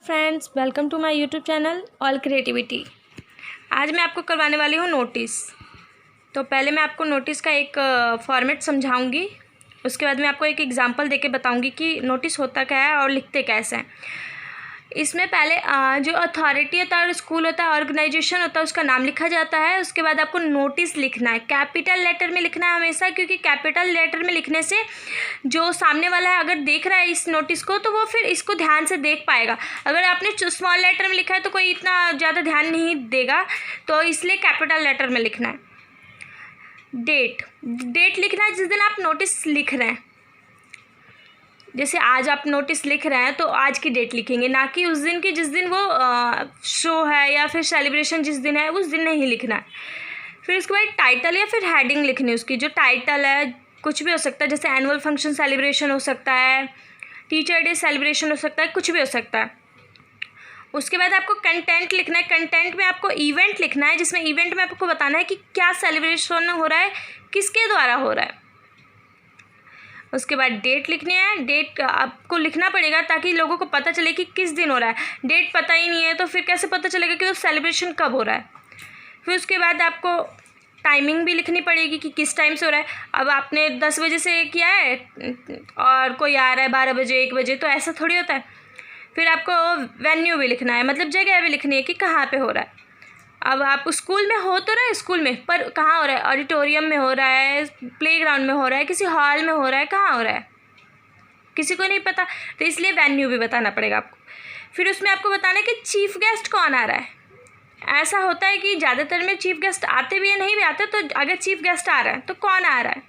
Friends, welcome to my YouTube channel all creativity. आज मैं आपको करवाने वाली हूँ नोटिस। तो पहले मैं आपको नोटिस का एक फॉर्मेट समझाऊंगी, उसके बाद मैं आपको एक एग्जांपल देके बताऊंगी कि नोटिस होता क्या है और लिखते कैसे हैं। इसमें पहले जो अथॉरिटी होता है और स्कूल होता है, ऑर्गेनाइजेशन होता है, उसका नाम लिखा जाता है। उसके बाद आपको नोटिस लिखना है, कैपिटल लेटर में लिखना है हमेशा, क्योंकि कैपिटल लेटर में लिखने से जो सामने वाला है अगर देख रहा है इस नोटिस को तो वो फिर इसको ध्यान से देख पाएगा। अगर आपने स्मॉल लेटर में लिखा है तो कोई इतना ज़्यादा ध्यान नहीं देगा, तो इसलिए कैपिटल लेटर में लिखना है। डेट लिखना है जिस दिन आप नोटिस लिख रहे हैं। जैसे आज आप नोटिस लिख रहे हैं तो आज की डेट लिखेंगे, ना कि उस दिन की जिस दिन वो शो है या फिर सेलिब्रेशन जिस दिन है उस दिन नहीं लिखना है। फिर उसके बाद टाइटल या फिर हेडिंग लिखनी है उसकी। जो टाइटल है कुछ भी हो सकता है, जैसे एनुअल फंक्शन सेलिब्रेशन हो सकता है, टीचर डे सेलिब्रेशन हो सकता है, कुछ भी हो सकता है। उसके बाद आपको कंटेंट लिखना है। कंटेंट में आपको इवेंट लिखना है, जिसमें इवेंट में आपको बताना है कि क्या सेलिब्रेशन हो रहा है, किसके द्वारा हो रहा है। उसके बाद डेट लिखनी है। डेट आपको लिखना पड़ेगा ताकि लोगों को पता चले कि किस दिन हो रहा है। डेट पता ही नहीं है तो फिर कैसे पता चलेगा कि वो सेलिब्रेशन कब हो रहा है। फिर उसके बाद आपको टाइमिंग भी लिखनी पड़ेगी कि किस टाइम से हो रहा है। अब आपने 10 बजे से किया है और कोई आ रहा है 12 बजे 1 बजे, तो ऐसा थोड़ी होता है। फिर आपको वेन्यू भी लिखना है, मतलब जगह भी लिखनी है कि कहाँ पे हो रहा है। अब आप स्कूल में हो तो रहा है, स्कूल में, पर कहाँ हो रहा है? ऑडिटोरियम में हो रहा है, प्लेग्राउंड में हो रहा है, किसी हॉल में हो रहा है, कहाँ हो रहा है किसी को नहीं पता, तो इसलिए वेन्यू भी बताना पड़ेगा आपको। फिर उसमें आपको बताना है कि चीफ गेस्ट कौन आ रहा है। ऐसा होता है कि ज़्यादातर में चीफ गेस्ट आते भी है, नहीं भी आते, तो अगर चीफ गेस्ट आ रहा है तो कौन आ रहा है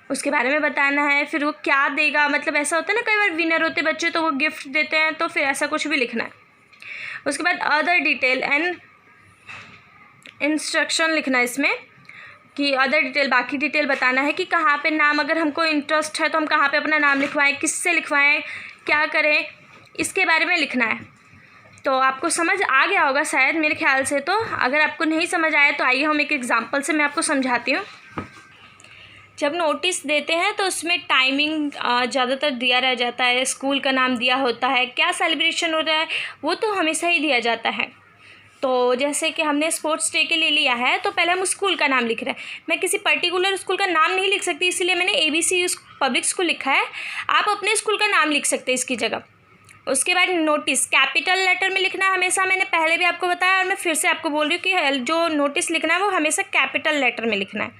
उसके बारे में बताना है। फिर वो क्या देगा, मतलब ऐसा होता है ना, कई बार विनर होते बच्चे तो वो गिफ्ट देते हैं, तो फिर ऐसा कुछ भी लिखना है। उसके बाद अदर डिटेल एंड इंस्ट्रक्शन लिखना है इसमें, कि अदर डिटेल, बाकी डिटेल बताना है कि कहाँ पे नाम, अगर हमको इंटरेस्ट है तो हम कहाँ पे अपना नाम लिखवाएं, किससे लिखवाएं, क्या करें, इसके बारे में लिखना है। तो आपको समझ आ गया होगा शायद, मेरे ख्याल से। तो अगर आपको नहीं समझ आया तो आइए हम एक एग्जांपल से मैं आपको समझाती हूँ। जब नोटिस देते हैं तो उसमें टाइमिंग ज़्यादातर दिया रह जाता है, स्कूल का नाम दिया होता है, क्या सेलिब्रेशन हो रहा है वो तो हमेशा ही दिया जाता है। तो जैसे कि हमने स्पोर्ट्स डे के लिए लिया है तो पहले हम स्कूल का नाम लिख रहे हैं। मैं किसी पर्टिकुलर स्कूल का नाम नहीं लिख सकती, इसलिए मैंने ABC पब्लिक स्कूल लिखा है। आप अपने स्कूल का नाम लिख सकते हैं इसकी जगह। उसके बाद नोटिस कैपिटल लेटर में लिखना है हमेशा, मैंने पहले भी आपको बताया और मैं फिर से आपको बोल रही हूँ कि जो नोटिस लिखना है वो हमेशा कैपिटल लेटर में लिखना है।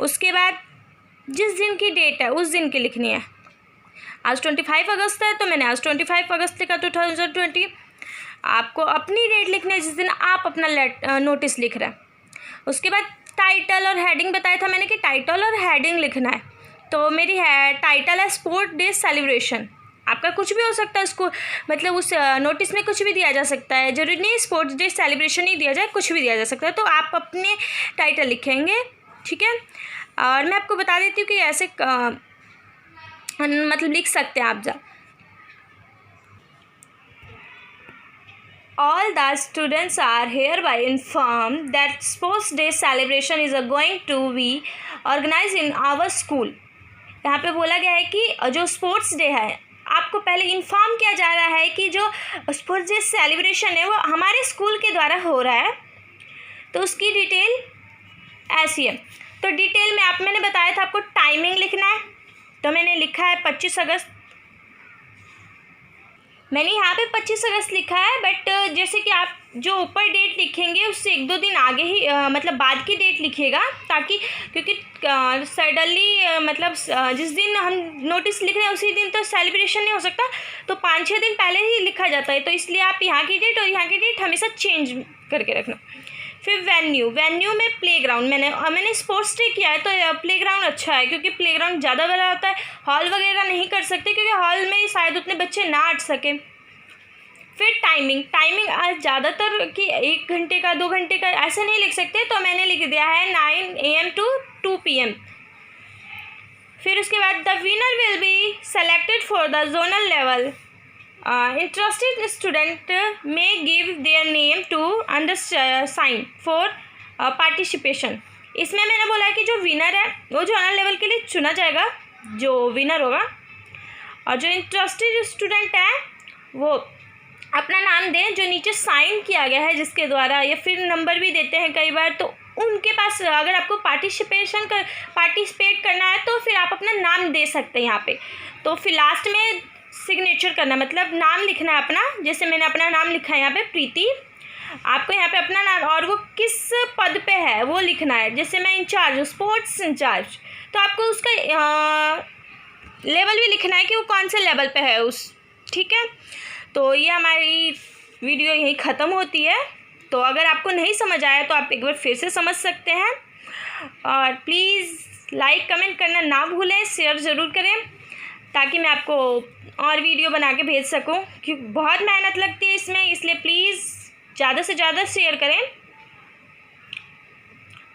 उसके बाद जिस दिन की डेट है उस दिन की लिखनी है। आज 25 अगस्त है तो मैंने आज 25 अगस्त लिखा 2020। आपको अपनी डेट लिखनी है जिस दिन आप अपना नोटिस लिख रहे हैं। उसके बाद टाइटल और हेडिंग बताया था मैंने कि टाइटल और हेडिंग लिखना है। तो मेरी टाइटल है स्पोर्ट डे सेलिब्रेशन। आपका कुछ भी हो सकता है, उसको मतलब उस नोटिस में कुछ भी दिया जा सकता है, जरूरी नहीं स्पोर्ट्स डे सेलिब्रेशन ही दिया जाए, कुछ भी दिया जा सकता है। तो आप अपने टाइटल लिखेंगे, ठीक है। और मैं आपको बता देती हूँ कि ऐसे मतलब लिख सकते हैं आप। All the students are hereby informed that Sports Day celebration is going to be organized in our school। यहाँ पे बोला गया है कि जो स्पोर्ट्स डे है आपको पहले इन्फॉर्म किया जा रहा है कि जो स्पोर्ट्स डे सेलिब्रेशन है वो हमारे स्कूल के द्वारा हो रहा है। तो उसकी डिटेल ऐसी है। तो डिटेल में मैंने बताया था आपको टाइमिंग लिखना है, तो मैंने लिखा है 25 अगस्त। मैंने यहाँ पे 25 अगस्त लिखा है, बट जैसे कि आप जो ऊपर डेट लिखेंगे उससे 1-2 दिन आगे ही मतलब बाद की डेट लिखिएगा, ताकि क्योंकि सडनली मतलब जिस दिन हम नोटिस लिख रहे हैं उसी दिन तो सेलिब्रेशन नहीं हो सकता, तो 5-6 दिन पहले ही लिखा जाता है। तो इसलिए आप यहाँ की डेट और यहाँ की डेट हमेशा चेंज करके रखना। फिर वेन्यू में प्लेग्राउंड, मैंने स्पोर्ट्स डे किया है तो प्लेग्राउंड अच्छा है, क्योंकि प्लेग्राउंड ज़्यादा बड़ा होता है। हॉल वगैरह नहीं कर सकते क्योंकि हॉल में शायद उतने बच्चे ना अट सकें। फिर टाइमिंग आज ज़्यादातर कि 1 घंटे का 2 घंटे का ऐसे नहीं लिख सकते, तो मैंने लिख दिया है 9 AM to 2 PM। फिर उसके बाद the winner will be selected for the zonal level. Interested student may give their name to undersign for participation। इसमें मैंने बोला है कि जो विनर है वो जोनल लेवल के लिए चुना जाएगा, जो विनर होगा, और जो इंटरेस्टेड स्टूडेंट है वो अपना नाम दें जो नीचे साइन किया गया है जिसके द्वारा, या फिर नंबर भी देते हैं कई बार, तो उनके पास अगर आपको पार्टिसिपेट करना है तो फिर आप अपना नाम दे सकते हैं यहाँ पे। तो फिर लास्ट में सिग्नेचर करना, मतलब नाम लिखना है अपना। जैसे मैंने अपना नाम लिखा है यहाँ पे प्रीति, आपको यहाँ पे अपना नाम और वो किस पद पे है वो लिखना है। जैसे मैं इंचार्ज हूँ, स्पोर्ट्स इंचार्ज, तो आपको उसका लेवल भी लिखना है कि वो कौन से लेवल पे है उस, ठीक है। तो ये हमारी वीडियो यहीं ख़त्म होती है। तो अगर आपको नहीं समझ आया तो आप एक बार फिर से समझ सकते हैं। और प्लीज़ लाइक कमेंट करना ना भूलें, शेयर ज़रूर करें ताकि मैं आपको और वीडियो बना के भेज सकूं, क्योंकि बहुत मेहनत लगती है इसमें, इसलिए प्लीज़ ज़्यादा से ज़्यादा शेयर करें।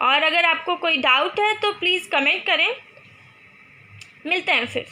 और अगर आपको कोई डाउट है तो प्लीज़ कमेंट करें। मिलते हैं फिर।